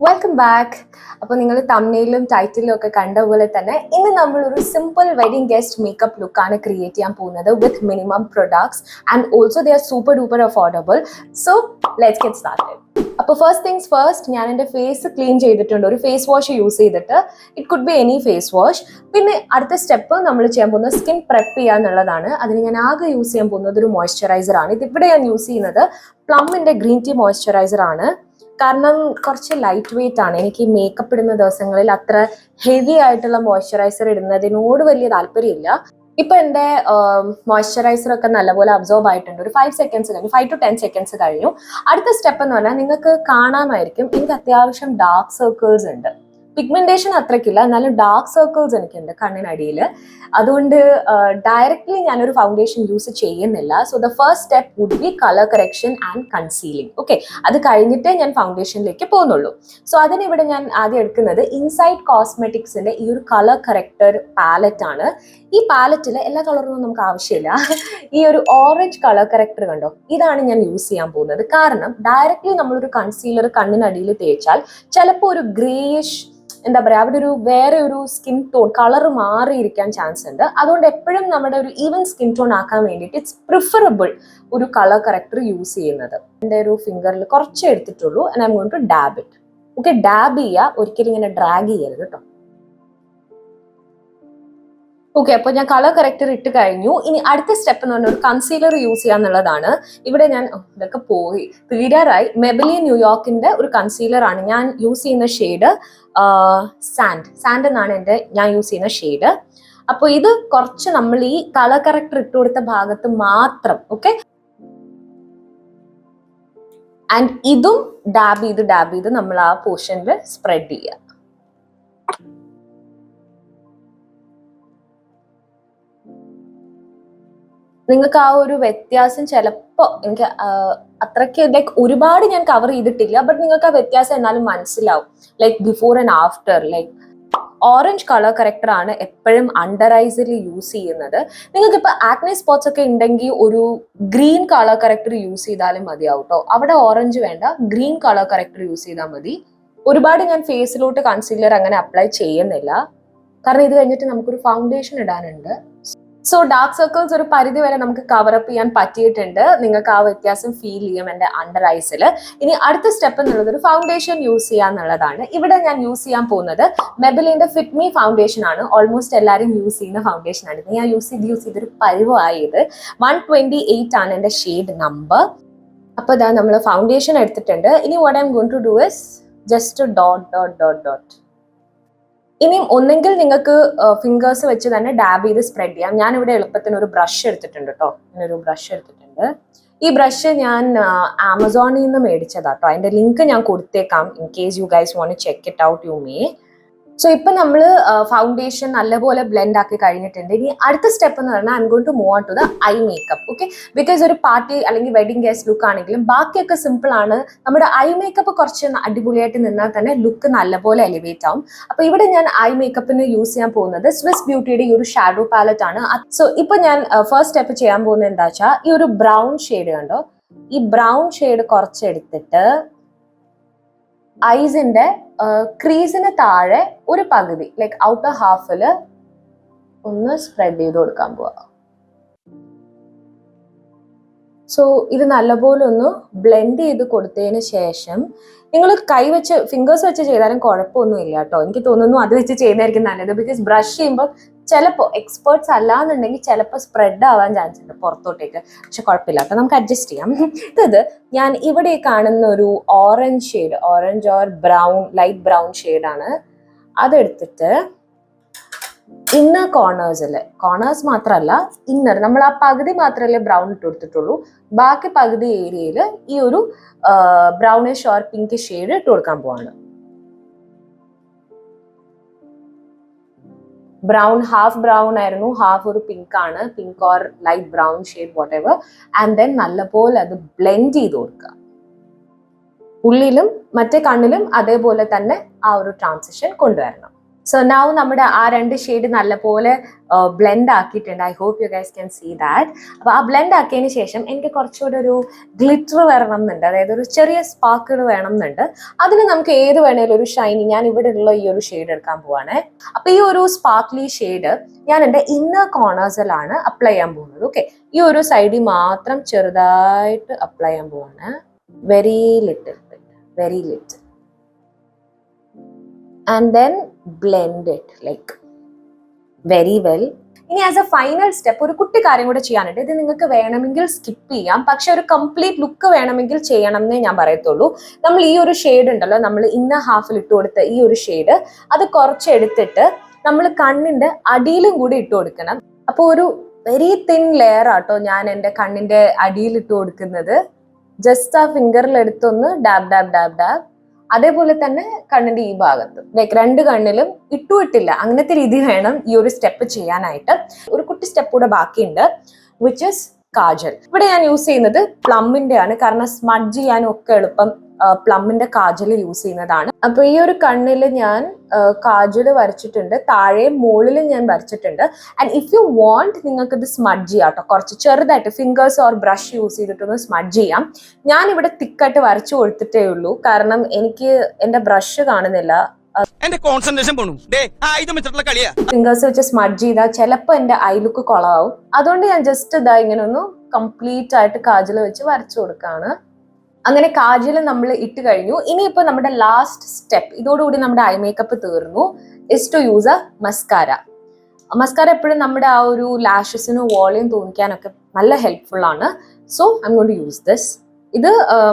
Welcome back. അപ്പോൾ നിങ്ങൾ തംബ്നെയിലും ടൈറ്റിലും ഒക്കെ കണ്ട പോലെ തന്നെ ഇന്ന് നമ്മൾ ഒരു സിമ്പിൾ വെഡിങ് ഗസ്റ്റ് മേക്കപ്പ് ലുക്കാണ് ക്രിയേറ്റ് ചെയ്യാൻ പോകുന്നത് with minimum products and also they are super duper affordable. So let's get started. അപ്പോൾ ഫസ്റ്റ് തിങ്സ് ഫസ്റ്റ്, ഞാൻ എൻ്റെ ഫേസ് ക്ലീൻ ചെയ്തിട്ടുണ്ട് ഒരു ഫേസ് വാഷ് യൂസ് ചെയ്തിട്ട്. It could be any face wash. പിന്നെ അടുത്ത സ്റ്റെപ്പ് നമ്മൾ ചെയ്യാൻ പോകുന്നത് സ്കിൻ പ്രെപ്പ് ചെയ്യുക എന്നുള്ളതാണ്. അതിന് ഞാൻ ആകെ യൂസ് ചെയ്യാൻ പോകുന്നത് ഒരു മോയ്സ്ചറൈസർ ആണ്. ഇതിവിടെ ഞാൻ യൂസ് ചെയ്യുന്നത് പ്ലമ്മിൻ്റെ ഗ്രീൻ ടീ മോയ്സ്ചറൈസർ ആണ്. കാരണം കുറച്ച് ലൈറ്റ് വെയിറ്റ് ആണ്. എനിക്ക് മേക്കപ്പ് ഇടുന്ന ദിവസങ്ങളിൽ അത്ര ഹെവി ആയിട്ടുള്ള മോയ്സ്ചറൈസർ ഇടുന്നതിനോട് വലിയ താല്പര്യമില്ല. ഇപ്പൊ എൻ്റെ മോയ്സ്ചറൈസർ ഒക്കെ നല്ലപോലെ അബ്സോർബ് ആയിട്ടുണ്ട്. ഒരു 5 സെക്കൻഡ്സ് കഴിഞ്ഞു, 5 to 10 സെക്കൻഡ്സ് കഴിഞ്ഞു. അടുത്ത സ്റ്റെപ്പ് എന്ന് പറഞ്ഞാൽ നിങ്ങൾക്ക് കാണാമായിരിക്കും എനിക്ക് അത്യാവശ്യം ഡാർക്ക് സർക്കിൾസ് ഉണ്ട്. പിഗ്മെന്റേഷൻ അത്രയ്ക്കില്ല, എന്നാലും ഡാർക്ക് സർക്കിൾസ് എനിക്കുണ്ട് കണ്ണിനടിയിൽ. അതുകൊണ്ട് ഡയറക്റ്റ്ലി ഞാനൊരു ഫൗണ്ടേഷൻ യൂസ് ചെയ്യുന്നില്ല. So the first step would be colour correction and concealing. Okay, അത് കഴിഞ്ഞിട്ടേ ഞാൻ ഫൗണ്ടേഷനിലേക്ക് പോകുന്നുള്ളൂ. സോ അതിനിവിടെ ഞാൻ ആദ്യം എടുക്കുന്നത് ഇൻസൈഡ് കോസ്മെറ്റിക്സിന്റെ ഈ ഒരു കളർ കറക്റ്റർ പാലറ്റ് ആണ്. ഈ പാലറ്റിൽ എല്ലാ കളറൊന്നും നമുക്ക് ആവശ്യമില്ല. ഈ ഒരു ഓറഞ്ച് കളർ കറക്റ്റർ കണ്ടോ, ഇതാണ് ഞാൻ യൂസ് ചെയ്യാൻ പോകുന്നത്. കാരണം ഡയറക്റ്റ്ലി നമ്മളൊരു കൺസീലർ കണ്ണിനടിയിൽ തേച്ചാൽ ചിലപ്പോൾ ഒരു ഗ്രേയിഷ്, എന്താ പറയുക, അവിടെ ഒരു വേറെ ഒരു സ്കിൻ ടോൺ കളർ മാറിയിരിക്കാൻ ചാൻസ് ഉണ്ട്. അതുകൊണ്ട് എപ്പോഴും നമ്മുടെ ഒരു ഈവൻ സ്കിൻ ടോൺ ആക്കാൻ വേണ്ടിയിട്ട് ഇറ്റ്സ് പ്രിഫറബിൾ ഒരു കളർ കറക്റ്റർ യൂസ് ചെയ്യുന്നത്. എൻ്റെ ഒരു ഫിംഗറിൽ കുറച്ച് എടുത്തിട്ടുള്ളൂ. And I'm going to dab it. Okay, dab ചെയ്യുക, ഒരിക്കലും ഇങ്ങനെ ഡ്രാഗ് ചെയ്യരുത് കേട്ടോ. ഓക്കെ, അപ്പോൾ ഞാൻ കളർ കറക്റ്റർ ഇട്ട് കഴിഞ്ഞു. ഇനി അടുത്ത സ്റ്റെപ്പ് എന്ന് പറഞ്ഞാൽ ഒരു കൺസീലർ യൂസ് ചെയ്യാന്നുള്ളതാണ്. ഇവിടെ ഞാൻ ഇതൊക്കെ പോയി തീരാറായി. മെബലിൻ ന്യൂയോർക്കിന്റെ ഒരു കൺസീലർ ആണ് ഞാൻ യൂസ് ചെയ്യുന്ന ഷെയ്ഡ്. സാൻഡ് എന്നാണ് ഞാൻ യൂസ് ചെയ്യുന്ന ഷെയ്ഡ്. അപ്പോൾ ഇത് കുറച്ച് നമ്മൾ ഈ കളർ കറക്റ്റർ ഇട്ട് കൊടുത്ത ഭാഗത്ത് മാത്രം. ഓക്കെ, ആൻഡ് ഇതും ഡാബ് ചെയ്ത് നമ്മൾ ആ പോർഷനിൽ സ്പ്രെഡ് ചെയ്യുക. നിങ്ങൾക്ക് ആ ഒരു വ്യത്യാസം ചിലപ്പോൾ എനിക്ക് അത്രയ്ക്ക് ലൈക്ക് ഒരുപാട് ഞാൻ കവർ ചെയ്തിട്ടില്ല, ബട്ട് നിങ്ങൾക്ക് ആ വ്യത്യാസം എന്നാലും മനസ്സിലാവും. Like before and after. Like orange colour corrector ആണ് എപ്പോഴും അണ്ടർ ഐസിൽ യൂസ് ചെയ്യുന്നത്. നിങ്ങൾക്ക് ഇപ്പൊ ആക്നെ സ്പോട്ട്സ് ഒക്കെ ഉണ്ടെങ്കിൽ ഒരു ഗ്രീൻ കളർ കറക്റ്റർ യൂസ് ചെയ്താലും മതിയാവും കേട്ടോ. അവിടെ ഓറഞ്ച് വേണ്ട, ഗ്രീൻ കളർ കറക്റ്റർ യൂസ് ചെയ്താൽ മതി. ഒരുപാട് ഞാൻ ഫേസിലോട്ട് കൺസീലർ അങ്ങനെ അപ്ലൈ ചെയ്യുന്നില്ല, കാരണം ഇത് കഴിഞ്ഞിട്ട് നമുക്കൊരു ഫൗണ്ടേഷൻ ഇടാനുണ്ട്. സോ ഡാർക്ക് സർക്കിൾസ് ഒരു പരിധി വരെ നമുക്ക് കവറപ്പ് ചെയ്യാൻ പറ്റിയിട്ടുണ്ട്. നിങ്ങൾക്ക് ആ വ്യത്യാസം ഫീൽ ചെയ്യും എൻ്റെ അണ്ടർ ഐസിൽ. ഇനി അടുത്ത സ്റ്റെപ്പ് എന്നുള്ളത് ഒരു ഫൗണ്ടേഷൻ യൂസ് ചെയ്യാന്നുള്ളതാണ്. ഇവിടെ ഞാൻ യൂസ് ചെയ്യാൻ പോകുന്നത് മെബലിന്റെ ഫിറ്റ് മീ ഫൗണ്ടേഷൻ ആണ്. ഓൾമോസ്റ്റ് എല്ലാവരും യൂസ് ചെയ്യുന്ന ഫൗണ്ടേഷൻ ആണ്. ഞാൻ യൂസ് ചെയ്തൊരു പരിവായത്. 128 ആണ് എൻ്റെ ഷെയ്ഡ് നമ്പർ. അപ്പോൾ ഇതാ നമ്മൾ ഫൗണ്ടേഷൻ എടുത്തിട്ടുണ്ട്. ഇനി what I'm going to do is just dot. ഇനിയും ഒന്നെങ്കിൽ നിങ്ങൾക്ക് ഫിംഗേഴ്സ് വെച്ച് തന്നെ ഡാബ് ചെയ്ത് സ്പ്രെഡ് ചെയ്യാം. ഞാൻ ഇവിടെ എളുപ്പത്തിന് ഒരു ബ്രഷ് എടുത്തിട്ടുണ്ട് കേട്ടോ. ഇങ്ങനൊരു ബ്രഷ് എടുത്തിട്ടുണ്ട്. ഈ ബ്രഷ് ഞാൻ ആമസോണിൽ നിന്ന് മേടിച്ചതാട്ടോ. അതിന്റെ ലിങ്ക് ഞാൻ കൊടുത്തേക്കാം. In case you guys want to check it out, you may. So ഇപ്പൊ നമ്മൾ ഫൗണ്ടേഷൻ നല്ലപോലെ ബ്ലെൻഡ് ആക്കി കഴിഞ്ഞിട്ടുണ്ട്. ഇനി അടുത്ത സ്റ്റെപ്പ് എന്ന് പറഞ്ഞാൽ I'm going to move on to the eye makeup. Okay, because ഒരു പാർട്ടി അല്ലെങ്കിൽ വെഡിങ് ഗസ്റ്റ് ലുക്ക് ആണെങ്കിലും ബാക്കിയൊക്കെ സിമ്പിൾ ആണ്. നമ്മുടെ ഐ മേക്കപ്പ് കുറച്ച് അടിപൊളിയായിട്ട് നിന്നാൽ തന്നെ ലുക്ക് നല്ലപോലെ എലിവേറ്റ് ആവും. അപ്പൊ ഇവിടെ ഞാൻ ഐ മേക്കപ്പിന് യൂസ് ചെയ്യാൻ പോകുന്നത് സ്വിസ് ബ്യൂട്ടിയുടെ ഈ ഒരു ഷാഡോ പാലറ്റ് ആണ്. സോ ഇപ്പൊ ഞാൻ ഫസ്റ്റ് സ്റ്റെപ്പ് ചെയ്യാൻ പോകുന്നത് എന്താ വെച്ചാൽ ഈ ഒരു ബ്രൗൺ ഷെയ്ഡ് കണ്ടോ, ഈ ബ്രൗൺ ഷെയ്ഡ് കുറച്ചെടുത്തിട്ട് ഐസിന്റെ ക്രീസിന് താഴെ ഒരു പകുതി, ലൈക്ക് ഔട്ടർ ഹാഫില് ഒന്ന് സ്പ്രെഡ് ചെയ്ത് കൊടുക്കാൻ പോവാ. സോ ഇത് നല്ലപോലെ ഒന്ന് ബ്ലെൻഡ് ചെയ്ത് കൊടുത്തതിന് ശേഷം നിങ്ങൾ കൈ വെച്ച് ഫിംഗേഴ്സ് വെച്ച് ചെയ്താലും കുഴപ്പമൊന്നുമില്ല കേട്ടോ. എനിക്ക് തോന്നുന്നു അത് വെച്ച് ചെയ്യുന്നതായിരിക്കും നല്ലത്. ബിക്കോസ് ബ്രഷ് ചെയ്യുമ്പോൾ ചിലപ്പോൾ എക്സ്പേർട്സ് അല്ലാന്നുണ്ടെങ്കിൽ ചിലപ്പോൾ സ്പ്രെഡ് ആവാൻ ചാൻസ് ഉണ്ട് പുറത്തോട്ടേക്ക്. പക്ഷെ കുഴപ്പമില്ല കേട്ടോ, നമുക്ക് അഡ്ജസ്റ്റ് ചെയ്യാം. ഇത് ഞാൻ ഇവിടെ കാണുന്ന ഒരു orange shade, orange or brown, light brown ഷെയ്ഡാണ്. അതെടുത്തിട്ട് ഇന്നർ കോർണേഴ്സ് മാത്രമല്ല, ഇന്നർ നമ്മൾ ആ പകുതി മാത്രമല്ലേ ബ്രൗൺ ഇട്ട് കൊടുത്തിട്ടുള്ളൂ. ബാക്കി പകുതി ഏരിയയിൽ ഈ ഒരു ബ്രൗണിഷ് ഓർ പിങ്ക് ഷെയ്ഡ് ഇട്ട് കൊടുക്കാൻ പോവാണ്. ബ്രൗൺ, ഹാഫ് ബ്രൗൺ ആയിരുന്നു, ഹാഫ് ഒരു പിങ്ക് ആണ്, pink or light brown shade what ever. And then നല്ലപോലെ അത് ബ്ലെൻഡ് ചെയ്ത് കൊടുക്കുക. ഉള്ളിലും മറ്റേ കണ്ണിലും അതേപോലെ തന്നെ ആ ഒരു ട്രാൻസിഷൻ കൊണ്ടുവരണം. സോ നൗ നമ്മുടെ ആ രണ്ട് ഷെയ്ഡ് നല്ലപോലെ ബ്ലെൻഡ് ആക്കിയിട്ടുണ്ട്. I hope you guys can see that. അപ്പോൾ ആ ബ്ലെൻഡ് ആക്കിയതിന് ശേഷം എനിക്ക് കുറച്ചുകൂടെ ഒരു ഗ്ലിറ്റർ വരണം എന്നുണ്ട്, അതായത് ഒരു ചെറിയ സ്പാർക്കിൾ വേണം എന്നുണ്ട്. അതിന് നമുക്ക് ഏത് വേണേലും ഒരു ഷൈനി, ഞാൻ ഇവിടെ ഉള്ള ഈ ഒരു ഷെയ്ഡ് എടുക്കാൻ പോവാണ്. അപ്പൊ ഈ ഒരു സ്പാർക്ലി ഷെയ്ഡ് ഞാൻ എൻ്റെ ഇന്നർ കോർണേഴ്സിലാണ് അപ്ലൈ ചെയ്യാൻ പോകുന്നത്. ഓക്കെ, ഈ ഒരു സൈഡിൽ മാത്രം ചെറുതായിട്ട് അപ്ലൈ ചെയ്യാൻ പോവാണ്. Very little very little and then blend it like very well. ഇനി ആസ് എ ഫൈനൽ സ്റ്റെപ്പ് ഒരു കുട്ടി കാര്യം കൂടെ ചെയ്യാനുണ്ട്. ഇത് നിങ്ങൾക്ക് വേണമെങ്കിൽ സ്കിപ്പ് ചെയ്യാം, പക്ഷെ ഒരു കംപ്ലീറ്റ് ലുക്ക് വേണമെങ്കിൽ ചെയ്യണം എന്നേ ഞാൻ പറയത്തുള്ളൂ. നമ്മൾ ഈ ഒരു ഷെയ്ഡ് ഉണ്ടല്ലോ, നമ്മൾ ഇന്നർ ഹാഫിൽ ഇട്ട് കൊടുത്ത ഈ ഒരു ഷെയ്ഡ്, അത് കുറച്ചെടുത്തിട്ട് നമ്മൾ കണ്ണിന്റെ അടിയിലും കൂടി ഇട്ട് കൊടുക്കണം. അപ്പോൾ ഒരു വെരി തിൻ ലെയർ ആട്ടോ ഞാൻ എൻ്റെ കണ്ണിന്റെ അടിയിൽ ഇട്ട് കൊടുക്കുന്നത്. ജസ്റ്റ് ആ ഫിംഗറിൽ എടുത്തൊന്ന് ഡാബ് ഡാബ് ഡാബ് ഡാബ്. അതേപോലെ തന്നെ കണ്ണിന്റെ ഈ ഭാഗത്ത് ലൈക്ക് രണ്ട് കണ്ണിലും ഇട്ടില്ല, അങ്ങനത്തെ രീതി വേണം ഈ ഒരു സ്റ്റെപ്പ് ചെയ്യാനായിട്ട്. ഒരു കുട്ടി സ്റ്റെപ്പ് കൂടെ ബാക്കിയുണ്ട്, വിച്ച് ഇസ് കാജൽ. ഇവിടെ ഞാൻ യൂസ് ചെയ്യുന്നത് പ്ലമ്മിന്റെ ആണ്, കാരണം സ്മഡ്ജ് ചെയ്യാനും ഒക്കെ എളുപ്പം പ്ലമ്മിന്റെ കാജൽ യൂസ് ചെയ്യുന്നതാണ്. അപ്പൊ ഈ ഒരു കണ്ണിൽ ഞാൻ കാജൽ വരച്ചിട്ടുണ്ട്, താഴെയും മുകളിലും ഞാൻ വരച്ചിട്ടുണ്ട്. ആൻഡ് ഇഫ് യു വാണ്ട് നിങ്ങൾക്ക് ഇത് സ്മഡ്ജ് ചെയ്യാം കേട്ടോ, കുറച്ച് ചെറുതായിട്ട് ഫിംഗേഴ്സ് ഓർ ബ്രഷ് യൂസ് ചെയ്തിട്ടൊന്ന് സ്മഡ്ജ് ചെയ്യാം. ഞാൻ ഇവിടെ തിക്കായിട്ട് വരച്ചു കൊടുത്തിട്ടേ ഉള്ളൂ, കാരണം എനിക്ക് എന്റെ ബ്രഷ് കാണുന്നില്ല. ഫിംഗേഴ്സ് വെച്ച് സ്മഡ്ജ് ചെയ്താൽ ചിലപ്പോൾ എന്റെ ഐ ലുക്ക് കൊളാവും. അതുകൊണ്ട് ഞാൻ ജസ്റ്റ് ഇതാ ഇങ്ങനെ ഒന്ന് കംപ്ലീറ്റ് ആയിട്ട് കാജൽ വെച്ച് വരച്ചു കൊടുക്കാണ്. അങ്ങനെ കാജൽ നമ്മൾ ഇട്ട് കഴിഞ്ഞു. ഇനിയിപ്പോ നമ്മുടെ ലാസ്റ്റ് സ്റ്റെപ്പ്, ഇതോടുകൂടി നമ്മുടെ ഐ മേക്കപ്പ് തീർന്നു, is to use a mascara. Mascara എപ്പോഴും നമ്മുടെ ആ ഒരു ലാഷസിന് വോളിയം തോന്നിക്കാനൊക്കെ നല്ല ഹെൽപ്ഫുൾ ആണ്. So I'm going to use this. ഇത്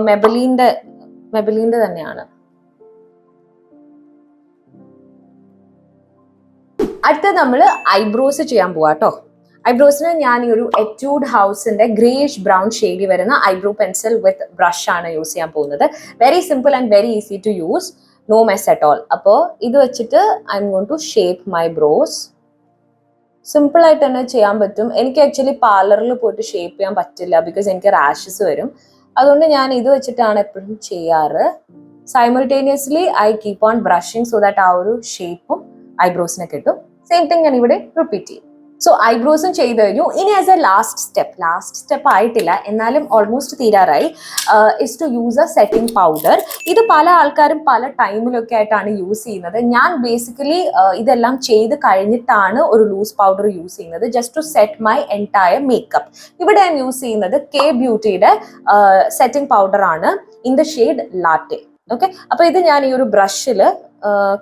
മെബലിന്റെ തന്നെയാണ്. അടുത്ത നമ്മൾ ഐബ്രോസ് ചെയ്യാൻ പോവാ കേട്ടോ. ഐബ്രോസിന് ഞാൻ ഈ ഒരു എറ്റ്യൂഡ് ഹൗസിന്റെ ഗ്രേഷ് ബ്രൗൺ ഷെയ്ഡ് വരുന്ന ഐബ്രോ പെൻസിൽ വിത്ത് ബ്രഷ് ആണ് യൂസ് ചെയ്യാൻ പോകുന്നത്. Very simple and very easy to use, no mess at all. അപ്പോൾ ഇത് വെച്ചിട്ട് I'm going to shape my brows. Simple ആയിട്ട് തന്നെ ചെയ്യാൻ പറ്റും. എനിക്ക് ആക്ച്വലി പാർലറിൽ പോയിട്ട് ഷേപ്പ് ചെയ്യാൻ പറ്റില്ല, ബിക്കോസ് എനിക്ക് റാഷസ് വരും. അതുകൊണ്ട് ഞാൻ ഇത് വെച്ചിട്ടാണ് എപ്പോഴും ചെയ്യാറ്. Simultaneously I keep on brushing so that ആ ഒരു ഷേപ്പും ഐബ്രോസിനെ കിട്ടും. സെയിം തിങ് ഞാൻ ഇവിടെ റിപ്പീറ്റ് ചെയ്യും. സോ ഐബ്രോസും ചെയ്ത് കഴിഞ്ഞു. ഇനി ആസ് എ ലാസ്റ്റ് സ്റ്റെപ്പ് ആയിട്ടില്ല, എന്നാലും ഓൾമോസ്റ്റ് തീരാറായി, is to use a setting powder. ഇത് പല ആൾക്കാരും പല ടൈമിലൊക്കെ ആയിട്ടാണ് യൂസ് ചെയ്യുന്നത്. ഞാൻ ബേസിക്കലി ഇതെല്ലാം ചെയ്ത് കഴിഞ്ഞിട്ടാണ് ഒരു ലൂസ് പൗഡർ യൂസ് ചെയ്യുന്നത്, just to set my entire makeup. ഇവിടെ ഞാൻ യൂസ് ചെയ്യുന്നത് കെ ബ്യൂട്ടിയുടെ സെറ്റിംഗ് പൗഡർ ആണ് in the shade latte. Okay, അപ്പൊ ഇത് ഞാൻ ഈ ഒരു ബ്രഷിൽ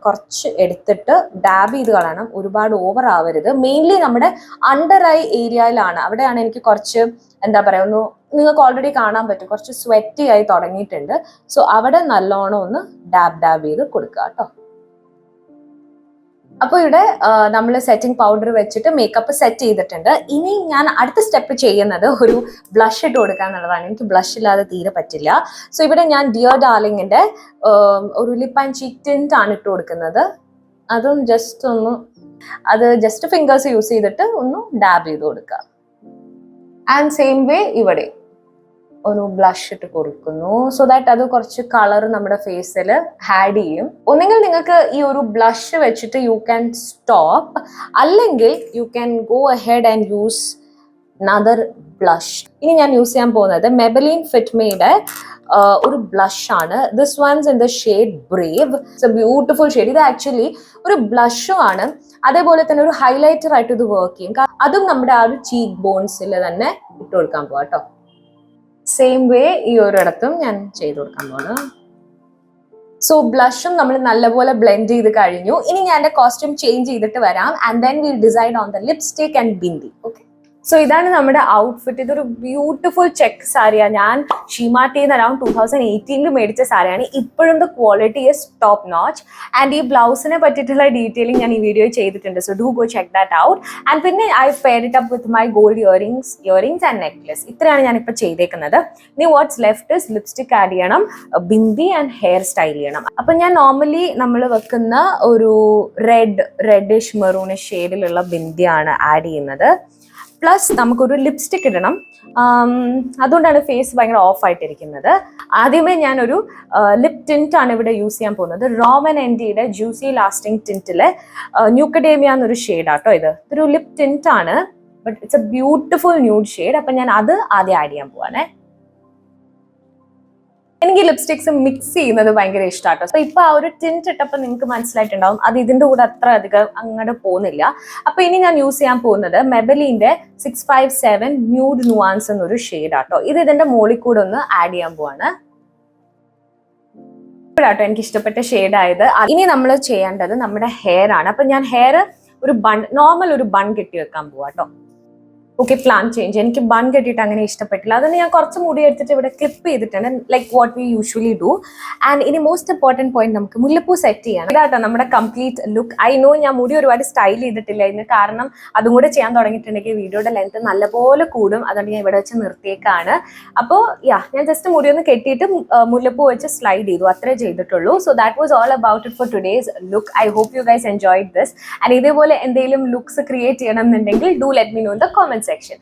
കുറച്ച് എടുത്തിട്ട് ഡാബ് ചെയ്ത് കളയണം, ഒരുപാട് ഓവർ ആവരുത്. മെയിൻലി നമ്മുടെ അണ്ടർ ഐ ഏരിയയിലാണ്, അവിടെയാണ് എനിക്ക് കുറച്ച് എന്താ പറയുക, ഒന്ന് നിങ്ങൾക്ക് ഓൾറെഡി കാണാൻ പറ്റും, കുറച്ച് സ്വെറ്റി ആയി തുടങ്ങിയിട്ടുണ്ട്. സോ അവിടെ നല്ലോണം ഒന്ന് ഡാബ് ചെയ്ത് കൊടുക്കുക കേട്ടോ. അപ്പോൾ ഇവിടെ നമ്മൾ സെറ്റിംഗ് പൗഡർ വെച്ചിട്ട് മേക്കപ്പ് സെറ്റ് ചെയ്തിട്ടുണ്ട്. ഇനി ഞാൻ അടുത്ത സ്റ്റെപ്പ് ചെയ്യുന്നത് ഒരു ബ്ലഷ് ഇട്ട് കൊടുക്കുക എന്നുള്ളതാണ്. എനിക്ക് ബ്ലഷ് ഇല്ലാതെ തീരെ പറ്റില്ല. സോ ഇവിടെ ഞാൻ ഡിയർ ഡാർലിങ്ങിന്റെ ഒരു ലിപ്പ് ആൻഡ് ചീക്ക് ടിന്റ് ആണ് ഇട്ട് കൊടുക്കുന്നത്. അതും ജസ്റ്റ് ഫിംഗേഴ്സ് യൂസ് ചെയ്തിട്ട് ഒന്ന് ഡാബ് ചെയ്ത് കൊടുക്കുക. ആൻഡ് സെയിം വേ ഇവിടെ ഒരു ബ്ലഷ് ഇട്ട് കൊടുക്കുന്നു, സോ ദാറ്റ് അത് കുറച്ച് കളർ നമ്മുടെ ഫേസിൽ ആഡ് ചെയ്യും. ഒന്നെങ്കിൽ നിങ്ങൾക്ക് ഈ ഒരു ബ്ലഷ് വെച്ചിട്ട് യു ക്യാൻ സ്റ്റോപ്പ്, അല്ലെങ്കിൽ you can go ahead and use another blush. ഇനി ഞാൻ യൂസ് ചെയ്യാൻ പോകുന്നത് മെബലിൻ ഫിറ്റ്മിയുടെ ഒരു ബ്ലഷ് ആണ്. This one's in the shade brave. It's a beautiful shade. ഇത് ആക്ച്വലി ഒരു ബ്ലഷും ആണ്, അതേപോലെ തന്നെ ഒരു ഹൈലൈറ്റർ ആയിട്ട് ഇത് വർക്ക് ചെയ്യും. അതും നമ്മുടെ ആ ഒരു ചീക്ക് ബോൺസിൽ തന്നെ ഇട്ട് കൊടുക്കാൻ പോവാ കേട്ടോ. സെയിം വേ ഈ ഒരിടത്തും ഞാൻ ചെയ്ത് കൊടുക്കാൻ പോവാണ്. സോ ബ്ലഷും നമ്മൾ നല്ലപോലെ ബ്ലെൻഡ് ചെയ്ത് കഴിഞ്ഞു. ഇനി ഞാൻ എൻ്റെ കോസ്റ്റ്യൂം ചേഞ്ച് ചെയ്തിട്ട് വരാം, and then will decide on the lipstick and bindi. Okay, so ഇതാണ് നമ്മുടെ ഔട്ട്ഫിറ്റ്. ഇതൊരു ബ്യൂട്ടിഫുൾ ചെക്ക് സാരിയാണ്. ഞാൻ ഷീമാർട്ടിന്ന് അറൌണ്ട് 2018 മേടിച്ച സാരിയാണ്. ഇപ്പോഴും the quality is top notch. And ഈ ബ്ലൗസിനെ പറ്റിയിട്ടുള്ള ഡീറ്റെയിലിംഗ് ഞാൻ ഈ വീഡിയോ ചെയ്തിട്ടുണ്ട്. So do go check that out. And പിന്നെ I pair it up with my gold earrings and necklace. ഇത്രയാണ് ഞാനിപ്പോൾ ചെയ്തേക്കുന്നത്. ഇനി what's left is lipstick add ചെയ്യണം, ബിന്ദി ആൻഡ് ഹെയർ സ്റ്റൈൽ ചെയ്യണം. അപ്പം ഞാൻ നോർമലി നമ്മൾ വെക്കുന്ന ഒരു റെഡിഷ് മെറൂണിഷ് ഷെയ്ഡിലുള്ള ബിന്ദിയാണ് ആഡ് ചെയ്യുന്നത്. പ്ലസ് നമുക്കൊരു ലിപ്സ്റ്റിക് ഇടണം. അതുകൊണ്ടാണ് ഫേസ് ഭയങ്കര ഓഫ് ആയിട്ടിരിക്കുന്നത്. ആദ്യമേ ഞാനൊരു ലിപ് ടിന്റ് ആണ് ഇവിടെ യൂസ് ചെയ്യാൻ പോകുന്നത്. റോമൻ എൻഡിയുടെ ജ്യൂസി ലാസ്റ്റിംഗ് ടിന്റിലെ ന്യൂക്കഡേമിയ എന്നൊരു ഷെയ്ഡാട്ടോ ഇതൊരു ലിപ് ടിന്റ് ആണ്, but it's a beautiful nude shade. അപ്പൊ ഞാൻ അത് ആദ്യം ആഡ് ചെയ്യാൻ പോവാണേ. എനിക്ക് ലിപ്സ്റ്റിക്സ് മിക്സ് ചെയ്യുന്നത് ഭയങ്കര ഇഷ്ടമാട്ടോ. അപ്പൊ ഇപ്പൊ ആ ഒരു ടിന്റ് ഇട്ടപ്പോൾ നിങ്ങൾക്ക് മനസ്സിലായിട്ടുണ്ടാവും അത് ഇതിന്റെ കൂടെ അത്ര അധികം അങ്ങോട്ട് പോകുന്നില്ല. അപ്പൊ ഇനി ഞാൻ യൂസ് ചെയ്യാൻ പോകുന്നത് മെബലിന്റെ 657 ന്യൂഡ് നുവാൻസ് എന്നൊരു ഷെയ്ഡാട്ടോ. ഇത് ഇതിന്റെ മോളിൽ കൂടെ ഒന്ന് ആഡ് ചെയ്യാൻ പോവാണ്. ഇപ്പോഴാട്ടോ എനിക്ക് ഇഷ്ടപ്പെട്ട ഷെയ്ഡായത്. ഇനി നമ്മൾ ചെയ്യേണ്ടത് നമ്മുടെ ഹെയർ ആണ്. അപ്പൊ ഞാൻ ഹെയർ ഒരു ബൺ, നോർമൽ ഒരു ബൺ കെട്ടി വെക്കാൻ പോവാട്ടോ. Okay, plan change. എനിക്ക് ബൺ കെട്ടിയിട്ട് അങ്ങനെ ഇഷ്ടപ്പെട്ടില്ല. അതുകൊണ്ട് ഞാൻ കുറച്ച് മുടി എടുത്തിട്ട് ഇവിടെ ക്ലിപ്പ് ചെയ്തിട്ടുണ്ട്, like what we usually do. And ഇനി മോസ്റ്റ് ഇമ്പോർട്ടൻറ്റ് പോയിന്റ്, നമുക്ക് മുല്ലപ്പൂ സെറ്റ് ചെയ്യണം. ഇതാട്ടോ നമ്മുടെ കംപ്ലീറ്റ് ലുക്ക്. ഐ നോ ഞാൻ മുടി ഒരുപാട് സ്റ്റൈൽ ചെയ്തിട്ടില്ല ഇന്ന്, കാരണം അതും കൂടെ ചെയ്യാൻ തുടങ്ങിയിട്ടുണ്ടെങ്കിൽ വീഡിയോയുടെ ലെങ്ത് നല്ലപോലെ കൂടും. അതുകൊണ്ട് ഞാൻ ഇവിടെ വെച്ച് നിർത്തിയേക്കാണ്. അപ്പോൾ ഞാൻ ജസ്റ്റ് മുടി ഒന്ന് കെട്ടിയിട്ട് മുല്ലപ്പൂ വെച്ച് സ്ലൈഡ് ചെയ്തു, അത്രേ ചെയ്തിട്ടുള്ളൂ. So that was all about it for today's look. I hope you guys enjoyed this. And ഇതേപോലെ എന്തെങ്കിലും ലുക്സ് ക്രിയേറ്റ് ചെയ്യണം എന്നുണ്ടെങ്കിൽ do let me know in the comment section.